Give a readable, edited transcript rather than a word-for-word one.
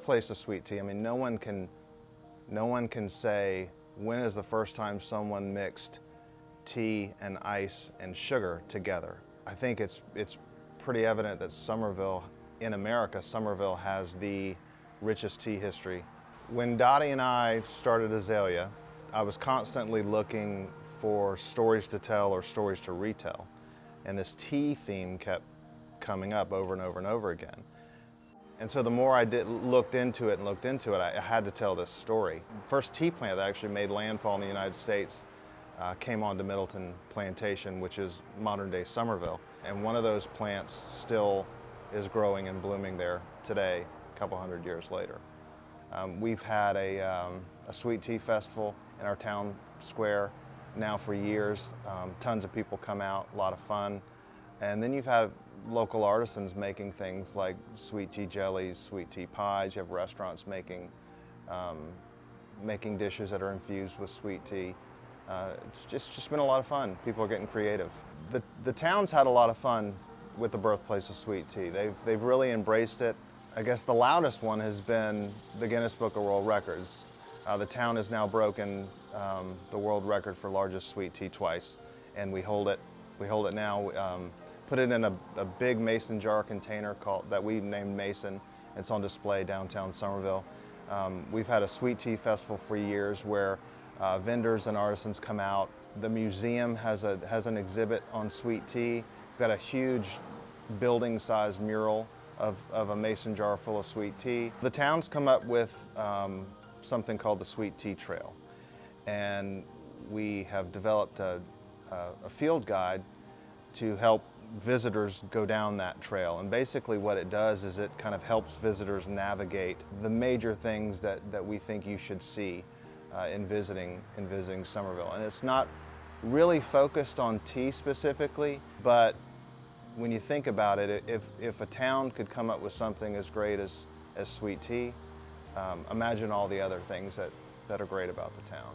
birthplace of sweet tea. I mean, no one can say when is the first time someone mixed tea and ice and sugar together. I think it's pretty evident that Summerville, in America, Summerville has the richest tea history. When Dottie and I started Azalea, I was constantly looking for stories to tell or stories to retell. And this tea theme kept coming up over and over and over again. And so the more I looked into it, I had to tell this story. The first tea plant that actually made landfall in the United States came onto Middleton Plantation, which is modern-day Summerville. And one of those plants still is growing and blooming there today, a couple hundred years later. We've had a sweet tea festival in our town square now for years. Tons of people come out, a lot of fun. And then you've had local artisans making things like sweet tea jellies, sweet tea pies. You have restaurants making dishes that are infused with sweet tea. It's just been a lot of fun. People are getting creative. The town's had a lot of fun with the birthplace of sweet tea. They've really embraced it. I guess the loudest one has been the Guinness Book of World Records. The town has now broken the world record for largest sweet tea twice, and we hold it now. Put it in a big mason jar container that we named Mason. It's on display downtown Summerville. We've had a sweet tea festival for years where vendors and artisans come out. The museum has an exhibit on sweet tea. We've got a huge building-sized mural of a mason jar full of sweet tea. The town's come up with something called the Sweet Tea Trail, and we have developed a field guide to help visitors go down that trail. And basically what it does is it kind of helps visitors navigate the major things that we think you should see in visiting Summerville. And it's not really focused on tea specifically, but when you think about it, if a town could come up with something as great as sweet tea, imagine all the other things that are great about the town.